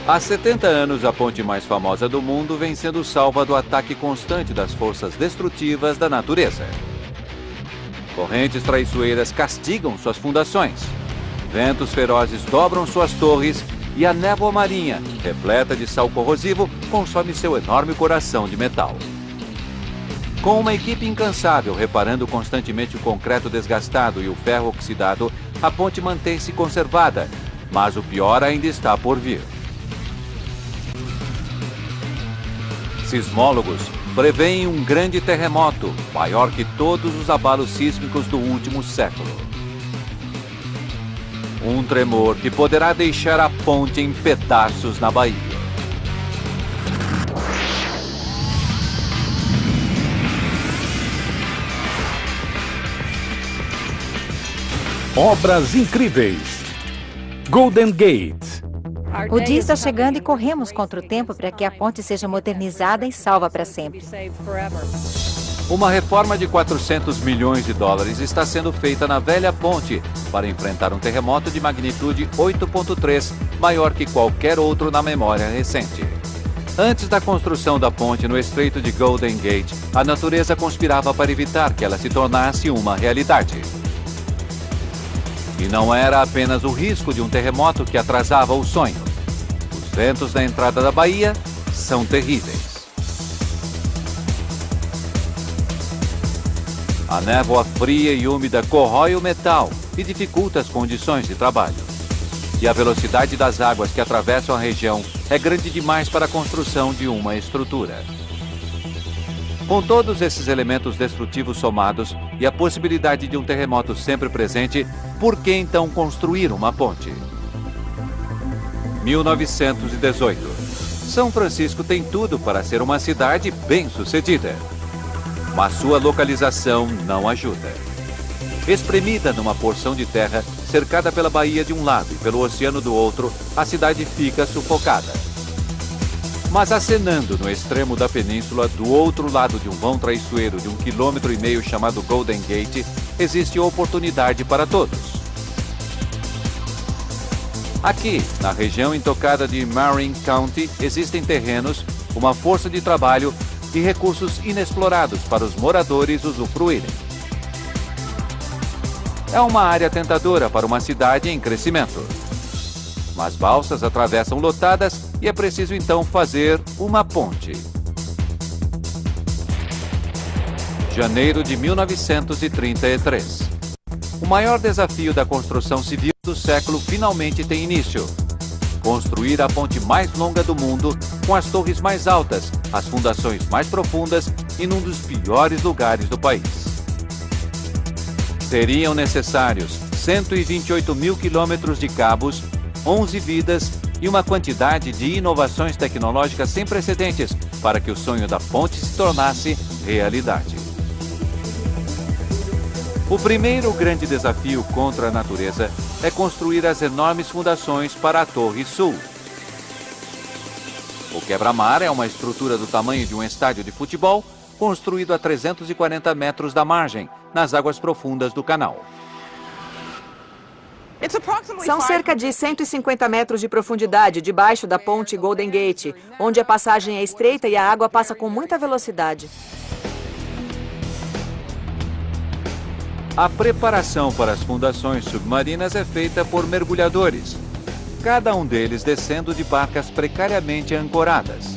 Há 70 anos, a ponte mais famosa do mundo vem sendo salva do ataque constante das forças destrutivas da natureza. Correntes traiçoeiras castigam suas fundações. Ventos ferozes dobram suas torres e a névoa marinha, repleta de sal corrosivo, consome seu enorme coração de metal. Com uma equipe incansável reparando constantemente o concreto desgastado e o ferro oxidado, a ponte mantém-se conservada, mas o pior ainda está por vir. Sismólogos preveem um grande terremoto, maior que todos os abalos sísmicos do último século. Um tremor que poderá deixar a ponte em pedaços na Bahia. Obras incríveis. Golden Gate. O dia está chegando e corremos contra o tempo para que a ponte seja modernizada e salva para sempre. Uma reforma de 400 milhões de dólares está sendo feita na velha ponte para enfrentar um terremoto de magnitude 8.3, maior que qualquer outro na memória recente. Antes da construção da ponte no Estreito de Golden Gate, a natureza conspirava para evitar que ela se tornasse uma realidade. E não era apenas o risco de um terremoto que atrasava o sonho. Os ventos na entrada da Bahia são terríveis. A névoa fria e úmida corrói o metal e dificulta as condições de trabalho. E a velocidade das águas que atravessam a região é grande demais para a construção de uma estrutura. Com todos esses elementos destrutivos somados e a possibilidade de um terremoto sempre presente, por que então construir uma ponte? 1918. São Francisco tem tudo para ser uma cidade bem-sucedida. Mas sua localização não ajuda. Espremida numa porção de terra, cercada pela baía de um lado e pelo oceano do outro, a cidade fica sufocada. Mas acenando no extremo da península, do outro lado de um vão traiçoeiro de 1,5 km chamado Golden Gate, existe oportunidade para todos. Aqui, na região intocada de Marin County, existem terrenos, uma força de trabalho e recursos inexplorados para os moradores usufruírem. É uma área tentadora para uma cidade em crescimento. Mas balsas atravessam lotadas e é preciso então fazer uma ponte. Janeiro de 1933. O maior desafio da construção civil do século finalmente tem início. Construir a ponte mais longa do mundo, com as torres mais altas, as fundações mais profundas e num dos piores lugares do país. Seriam necessários 128 mil quilômetros de cabos, 11 vidas e uma quantidade de inovações tecnológicas sem precedentes para que o sonho da ponte se tornasse realidade. O primeiro grande desafio contra a natureza é construir as enormes fundações para a Torre Sul. O quebra-mar é uma estrutura do tamanho de um estádio de futebol, construído a 340 metros da margem, nas águas profundas do canal. São cerca de 150 metros de profundidade debaixo da ponte Golden Gate, onde a passagem é estreita e a água passa com muita velocidade. A preparação para as fundações submarinas é feita por mergulhadores, cada um deles descendo de barcas precariamente ancoradas.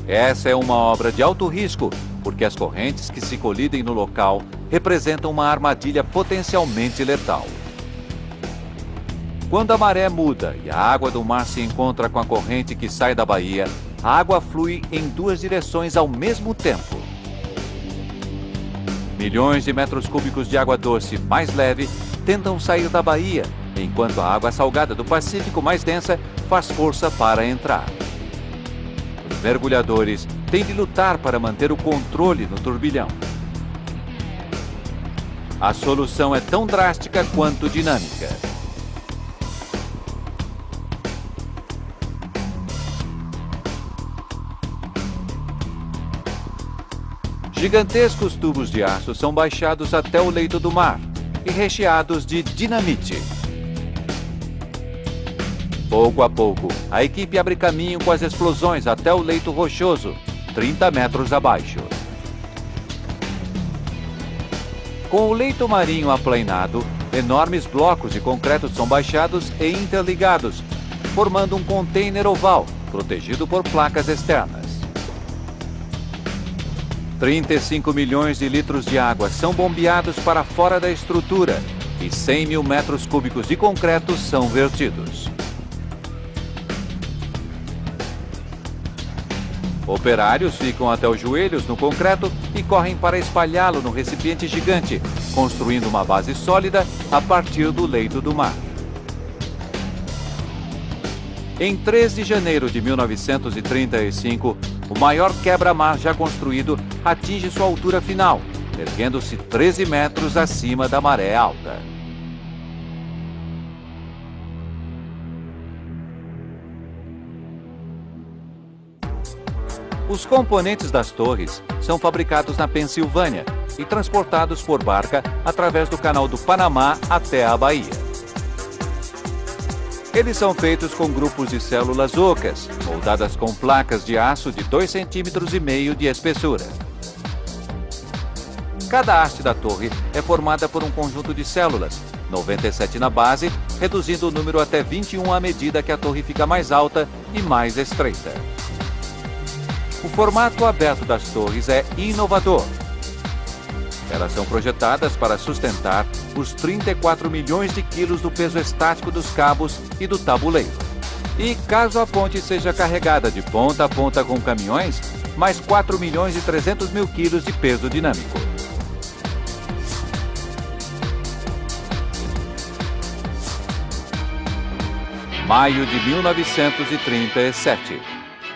Essa é uma obra de alto risco, porque as correntes que se colidem no local representam uma armadilha potencialmente letal. Quando a maré muda e a água do mar se encontra com a corrente que sai da baía, a água flui em duas direções ao mesmo tempo. Milhões de metros cúbicos de água doce mais leve tentam sair da baía, enquanto a água salgada do Pacífico mais densa faz força para entrar. Os mergulhadores têm de lutar para manter o controle no turbilhão. A solução é tão drástica quanto dinâmica. Gigantescos tubos de aço são baixados até o leito do mar e recheados de dinamite. Pouco a pouco, a equipe abre caminho com as explosões até o leito rochoso, 30 metros abaixo. Com o leito marinho aplanado, enormes blocos de concreto são baixados e interligados, formando um container oval, protegido por placas externas. 35 milhões de litros de água são bombeados para fora da estrutura e 100 mil metros cúbicos de concreto são vertidos. Operários ficam até os joelhos no concreto e correm para espalhá-lo no recipiente gigante, construindo uma base sólida a partir do leito do mar. Em 3 de janeiro de 1935, o maior quebra-mar já construído atinge sua altura final, erguendo-se 13 metros acima da maré alta. Os componentes das torres são fabricados na Pensilvânia e transportados por barca através do Canal do Panamá até a Bahia. Eles são feitos com grupos de células ocas, moldadas com placas de aço de 2,5 cm de espessura. Cada haste da torre é formada por um conjunto de células, 97 na base, reduzindo o número até 21 à medida que a torre fica mais alta e mais estreita. O formato aberto das torres é inovador. Elas são projetadas para sustentar os 34 milhões de quilos do peso estático dos cabos e do tabuleiro. E caso a ponte seja carregada de ponta a ponta com caminhões, mais 4 milhões e 300 mil quilos de peso dinâmico. Maio de 1937.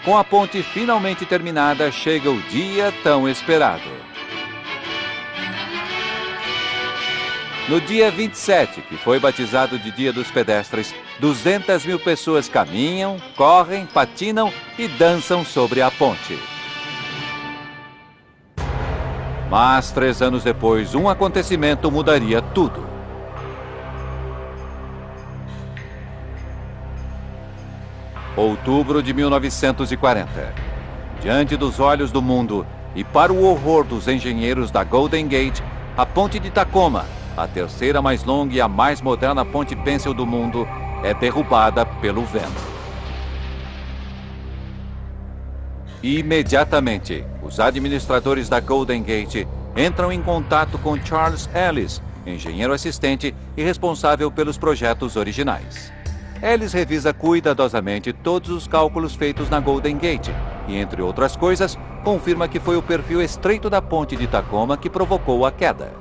Com a ponte finalmente terminada, chega o dia tão esperado. No dia 27, que foi batizado de Dia dos Pedestres, 200 mil pessoas caminham, correm, patinam e dançam sobre a ponte. Mas 3 anos depois, um acontecimento mudaria tudo. Outubro de 1940. Diante dos olhos do mundo e para o horror dos engenheiros da Golden Gate, a ponte de Tacoma, a terceira mais longa e a mais moderna ponte pêncil do mundo, é derrubada pelo vento. Imediatamente, os administradores da Golden Gate entram em contato com Charles Ellis, engenheiro assistente e responsável pelos projetos originais. Ellis revisa cuidadosamente todos os cálculos feitos na Golden Gate e, entre outras coisas, confirma que foi o perfil estreito da ponte de Tacoma que provocou a queda.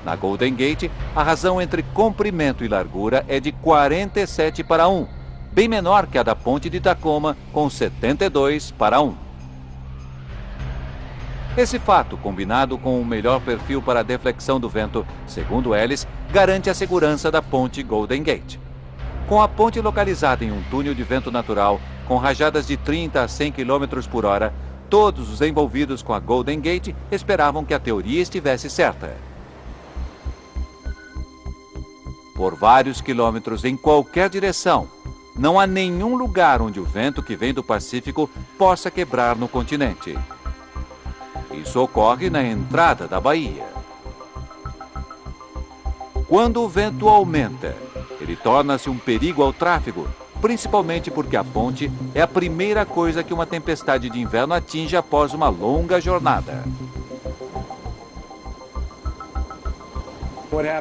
Na Golden Gate, a razão entre comprimento e largura é de 47:1, bem menor que a da ponte de Tacoma, com 72:1. Esse fato, combinado com um melhor perfil para a deflexão do vento, segundo Ellis, garante a segurança da ponte Golden Gate. Com a ponte localizada em um túnel de vento natural, com rajadas de 30 a 100 km por hora, todos os envolvidos com a Golden Gate esperavam que a teoria estivesse certa. Por vários quilômetros em qualquer direção, não há nenhum lugar onde o vento que vem do Pacífico possa quebrar no continente. Isso ocorre na entrada da baía. Quando o vento aumenta, ele torna-se um perigo ao tráfego, principalmente porque a ponte é a primeira coisa que uma tempestade de inverno atinge após uma longa jornada.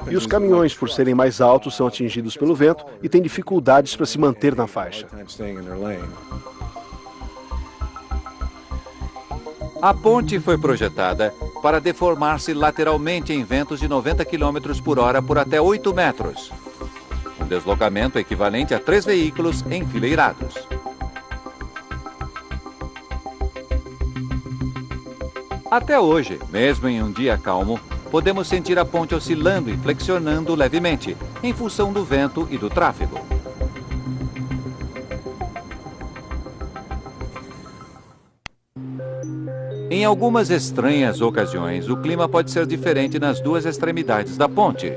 E os caminhões, por serem mais altos, são atingidos pelo vento e têm dificuldades para se manter na faixa. A ponte foi projetada para deformar-se lateralmente em ventos de 90 km por hora por até 8 metros. Um deslocamento equivalente a 3 veículos enfileirados. Até hoje, mesmo em um dia calmo, podemos sentir a ponte oscilando e flexionando levemente, em função do vento e do tráfego. Em algumas estranhas ocasiões, o clima pode ser diferente nas duas extremidades da ponte.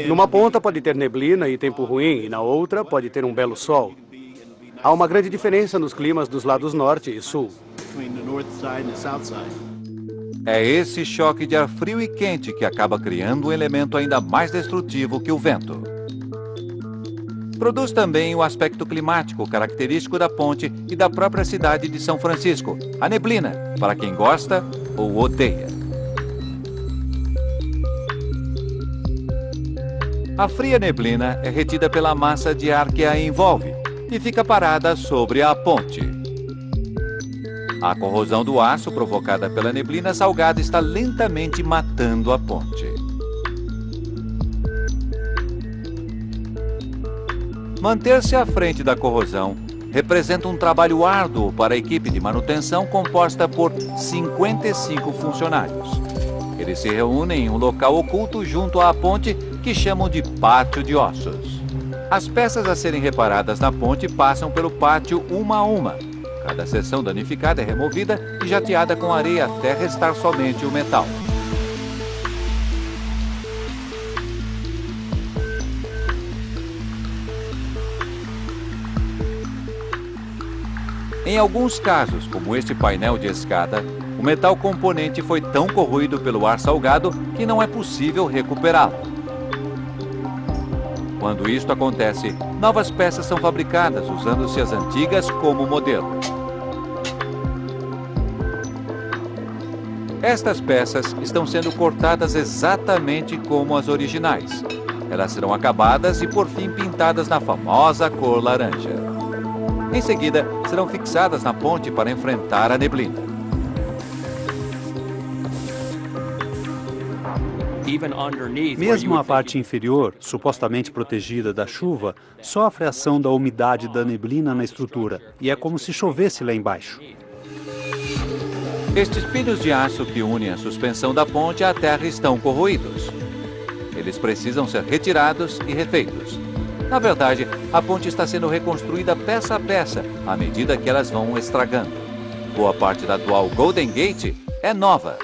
Numa ponta pode ter neblina e tempo ruim, e na outra pode ter um belo sol. Há uma grande diferença nos climas dos lados norte e sul. É esse choque de ar frio e quente que acaba criando um elemento ainda mais destrutivo que o vento. Produz também o aspecto climático característico da ponte e da própria cidade de São Francisco, a neblina, para quem gosta ou odeia. A fria neblina é retida pela massa de ar que a envolve e fica parada sobre a ponte. A corrosão do aço provocada pela neblina salgada está lentamente matando a ponte. Manter-se à frente da corrosão representa um trabalho árduo para a equipe de manutenção composta por 55 funcionários. Eles se reúnem em um local oculto junto à ponte que chamam de pátio de ossos. As peças a serem reparadas na ponte passam pelo pátio uma a uma. Cada seção danificada é removida e jateada com areia até restar somente o metal. Em alguns casos, como este painel de escada, o metal componente foi tão corroído pelo ar salgado que não é possível recuperá-lo. Quando isto acontece, novas peças são fabricadas usando-se as antigas como modelo. Estas peças estão sendo cortadas exatamente como as originais. Elas serão acabadas e, por fim, pintadas na famosa cor laranja. Em seguida, serão fixadas na ponte para enfrentar a neblina. Mesmo a parte inferior, supostamente protegida da chuva, sofre a ação da umidade da neblina na estrutura, e é como se chovesse lá embaixo. Estes pilhos de aço que unem a suspensão da ponte à terra estão corroídos. Eles precisam ser retirados e refeitos. Na verdade, a ponte está sendo reconstruída peça a peça, à medida que elas vão estragando. Boa parte da atual Golden Gate é nova.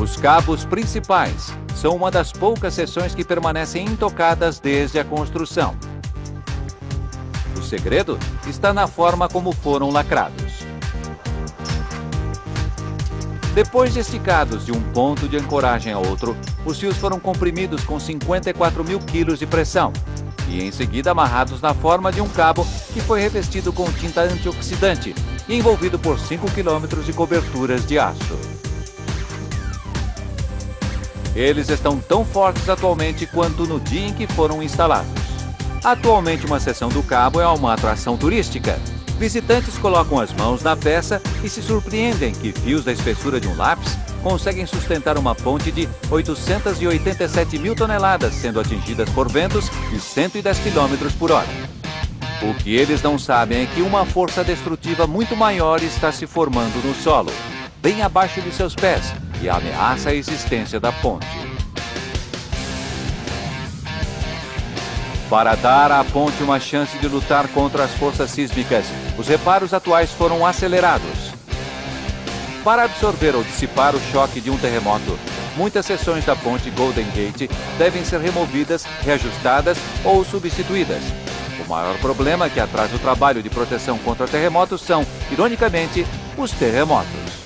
Os cabos principais são uma das poucas seções que permanecem intocadas desde a construção. O segredo está na forma como foram lacrados. Depois de esticados de um ponto de ancoragem a outro, os fios foram comprimidos com 54 mil quilos de pressão e em seguida amarrados na forma de um cabo que foi revestido com tinta antioxidante e envolvido por 5 quilômetros de coberturas de aço. Eles estão tão fortes atualmente quanto no dia em que foram instalados. Atualmente, uma seção do cabo é uma atração turística. Visitantes colocam as mãos na peça e se surpreendem que fios da espessura de um lápis conseguem sustentar uma ponte de 887 mil toneladas, sendo atingidas por ventos de 110 km por hora. O que eles não sabem é que uma força destrutiva muito maior está se formando no solo, bem abaixo de seus pés, e ameaça a existência da ponte. Para dar à ponte uma chance de lutar contra as forças sísmicas, os reparos atuais foram acelerados. Para absorver ou dissipar o choque de um terremoto, muitas seções da ponte Golden Gate devem ser removidas, reajustadas ou substituídas. O maior problema que atrasa o trabalho de proteção contra terremotos são, ironicamente, os terremotos.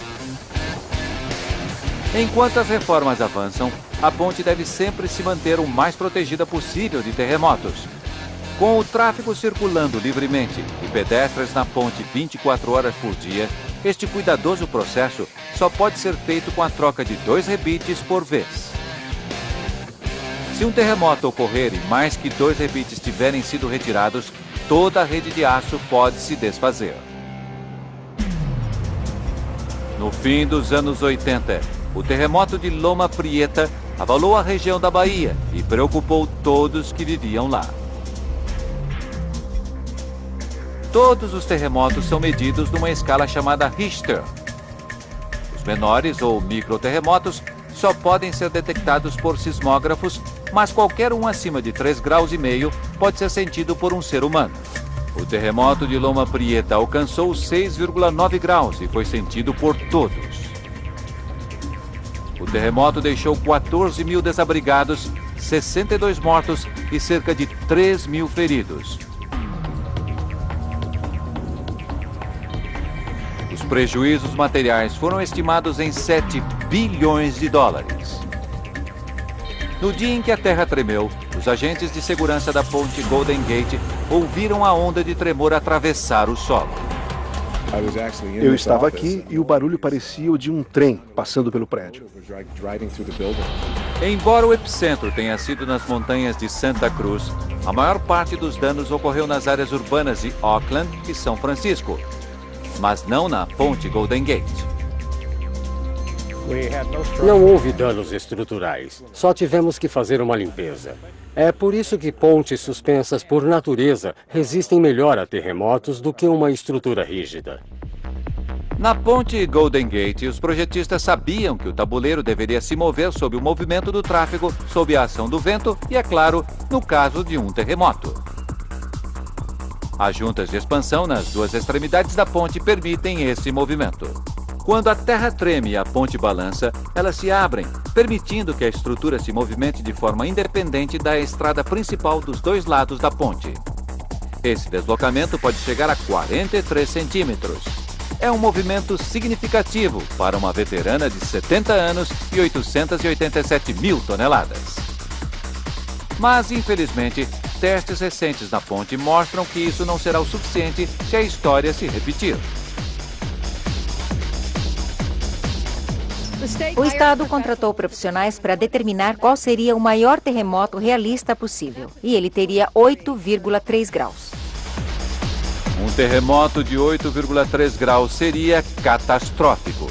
Enquanto as reformas avançam, a ponte deve sempre se manter o mais protegida possível de terremotos. Com o tráfego circulando livremente e pedestres na ponte 24 horas por dia, este cuidadoso processo só pode ser feito com a troca de 2 rebites por vez. Se um terremoto ocorrer e mais que 2 rebites tiverem sido retirados, toda a rede de aço pode se desfazer. No fim dos anos 80, o terremoto de Loma Prieta abalou a região da Bahia e preocupou todos que viviam lá. Todos os terremotos são medidos numa escala chamada Richter. Os menores ou microterremotos só podem ser detectados por sismógrafos, mas qualquer um acima de 3,5 graus pode ser sentido por um ser humano. O terremoto de Loma Prieta alcançou 6,9 graus e foi sentido por todos. O terremoto deixou 14 mil desabrigados, 62 mortos e cerca de 3 mil feridos. Os prejuízos materiais foram estimados em 7 bilhões de dólares. No dia em que a terra tremeu, os agentes de segurança da ponte Golden Gate ouviram a onda de tremor atravessar o solo. Eu estava aqui e o barulho parecia o de um trem passando pelo prédio. Embora o epicentro tenha sido nas montanhas de Santa Cruz, a maior parte dos danos ocorreu nas áreas urbanas de Oakland e São Francisco, mas não na ponte Golden Gate. Não houve danos estruturais, só tivemos que fazer uma limpeza. É por isso que pontes suspensas por natureza resistem melhor a terremotos do que uma estrutura rígida. Na ponte Golden Gate, os projetistas sabiam que o tabuleiro deveria se mover sob o movimento do tráfego, sob a ação do vento e, é claro, no caso de um terremoto. As juntas de expansão nas duas extremidades da ponte permitem esse movimento. Quando a terra treme e a ponte balança, elas se abrem, permitindo que a estrutura se movimente de forma independente da estrada principal dos dois lados da ponte. Esse deslocamento pode chegar a 43 centímetros. É um movimento significativo para uma veterana de 70 anos e 887 mil toneladas. Mas, infelizmente, testes recentes na ponte mostram que isso não será o suficiente se a história se repetir. O Estado contratou profissionais para determinar qual seria o maior terremoto realista possível. E ele teria 8,3 graus. Um terremoto de 8,3 graus seria catastrófico.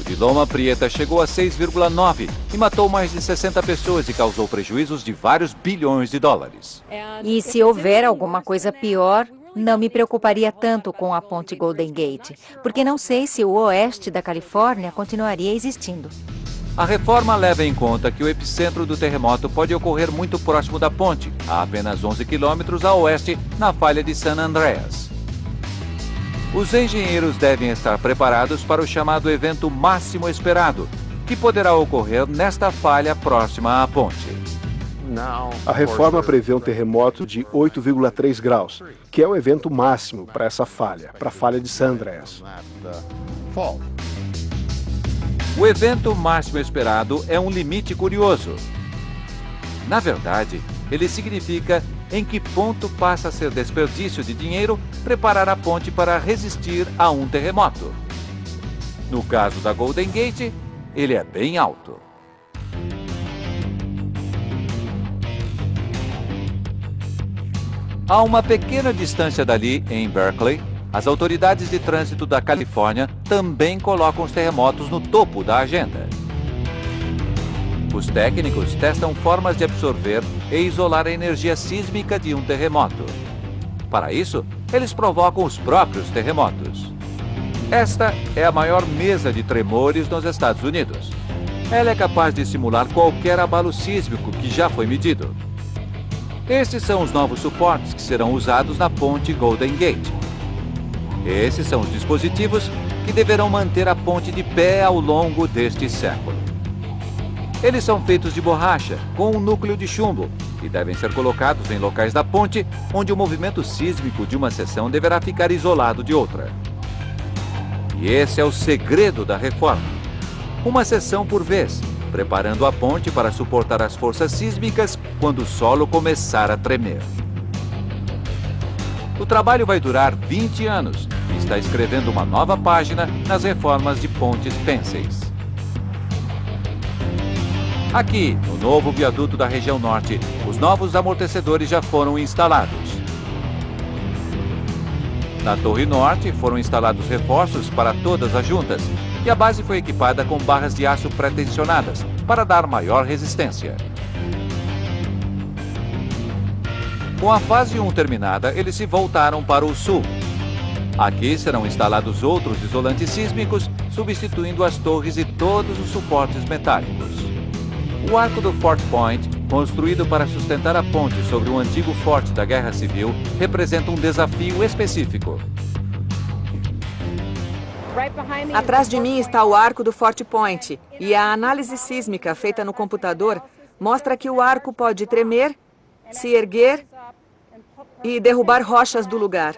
O de Loma Prieta chegou a 6,9 e matou mais de 60 pessoas e causou prejuízos de vários bilhões de dólares. E se houver alguma coisa pior, não me preocuparia tanto com a ponte Golden Gate, porque não sei se o oeste da Califórnia continuaria existindo. A reforma leva em conta que o epicentro do terremoto pode ocorrer muito próximo da ponte, a apenas 11 quilômetros a oeste, na falha de San Andreas. Os engenheiros devem estar preparados para o chamado evento máximo esperado, que poderá ocorrer nesta falha próxima à ponte. A reforma prevê um terremoto de 8,3 graus, que é o evento máximo para essa falha, para a falha de San Andreas. O evento máximo esperado é um limite curioso. Na verdade, ele significa em que ponto passa a ser desperdício de dinheiro preparar a ponte para resistir a um terremoto. No caso da Golden Gate, ele é bem alto. A uma pequena distância dali, em Berkeley, as autoridades de trânsito da Califórnia também colocam os terremotos no topo da agenda. Os técnicos testam formas de absorver e isolar a energia sísmica de um terremoto. Para isso, eles provocam os próprios terremotos. Esta é a maior mesa de tremores nos Estados Unidos. Ela é capaz de simular qualquer abalo sísmico que já foi medido. Estes são os novos suportes que serão usados na ponte Golden Gate. Esses são os dispositivos que deverão manter a ponte de pé ao longo deste século. Eles são feitos de borracha, com um núcleo de chumbo, e devem ser colocados em locais da ponte onde o movimento sísmico de uma seção deverá ficar isolado de outra. E esse é o segredo da reforma. Uma seção por vez, preparando a ponte para suportar as forças sísmicas quando o solo começar a tremer. O trabalho vai durar 20 anos e está escrevendo uma nova página nas reformas de pontes pênseis. Aqui, no novo viaduto da região norte, os novos amortecedores já foram instalados. Na Torre Norte, foram instalados reforços para todas as juntas e a base foi equipada com barras de aço pré-tensionadas para dar maior resistência. Com a fase 1 terminada, eles se voltaram para o sul. Aqui serão instalados outros isolantes sísmicos substituindo as torres e todos os suportes metálicos. O arco do Fort Point, construído para sustentar a ponte sobre o antigo forte da Guerra Civil, representa um desafio específico. Atrás de mim está o arco do Fort Point, e a análise sísmica feita no computador mostra que o arco pode tremer, se erguer e derrubar rochas do lugar.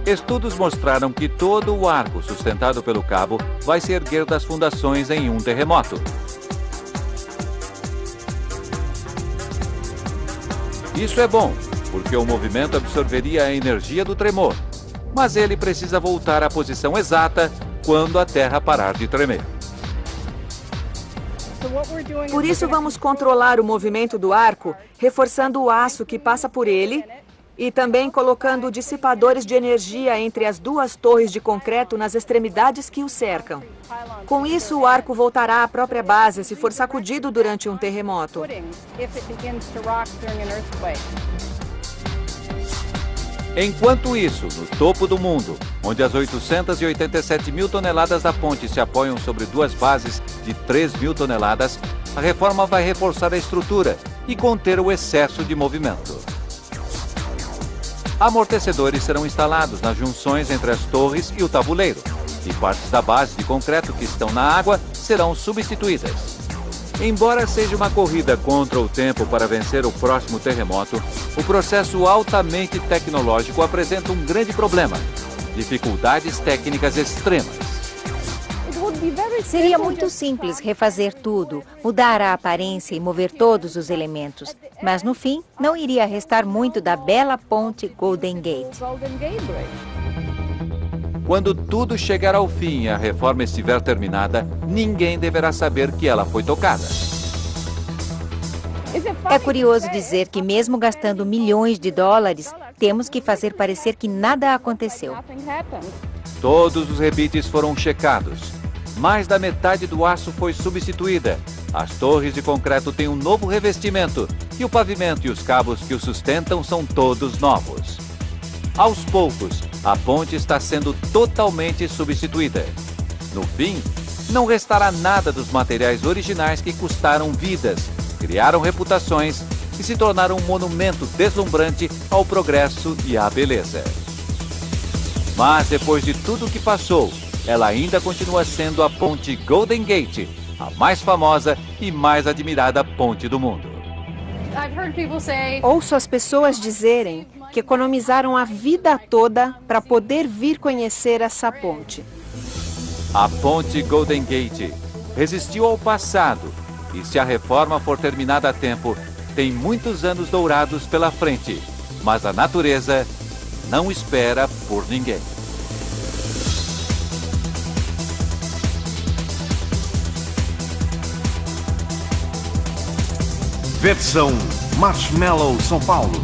Estudos mostraram que todo o arco sustentado pelo cabo vai se erguer das fundações em um terremoto. Isso é bom, porque o movimento absorveria a energia do tremor, mas ele precisa voltar à posição exata quando a Terra parar de tremer. Por isso, vamos controlar o movimento do arco, reforçando o aço que passa por ele e também colocando dissipadores de energia entre as duas torres de concreto nas extremidades que o cercam. Com isso, o arco voltará à própria base se for sacudido durante um terremoto. Enquanto isso, no topo do mundo, onde as 887 mil toneladas da ponte se apoiam sobre duas bases de 3 mil toneladas, a reforma vai reforçar a estrutura e conter o excesso de movimento. Amortecedores serão instalados nas junções entre as torres e o tabuleiro, e partes da base de concreto que estão na água serão substituídas. Embora seja uma corrida contra o tempo para vencer o próximo terremoto, o processo altamente tecnológico apresenta um grande problema: dificuldades técnicas extremas. Seria muito simples refazer tudo, mudar a aparência e mover todos os elementos. Mas no fim, não iria restar muito da bela ponte Golden Gate. Quando tudo chegar ao fim e a reforma estiver terminada, ninguém deverá saber que ela foi tocada. É curioso dizer que mesmo gastando milhões de dólares, temos que fazer parecer que nada aconteceu. Todos os rebites foram checados. Mais da metade do aço foi substituída. As torres de concreto têm um novo revestimento e o pavimento e os cabos que o sustentam são todos novos. Aos poucos, a ponte está sendo totalmente substituída. No fim, não restará nada dos materiais originais que custaram vidas, criaram reputações e se tornaram um monumento deslumbrante ao progresso e à beleza. Mas depois de tudo o que passou, ela ainda continua sendo a ponte Golden Gate, a mais famosa e mais admirada ponte do mundo. Ouço as pessoas dizerem que economizaram a vida toda para poder vir conhecer essa ponte. A ponte Golden Gate resistiu ao passado e, se a reforma for terminada a tempo, tem muitos anos dourados pela frente. Mas a natureza não espera por ninguém. Versão Marshmallow São Paulo.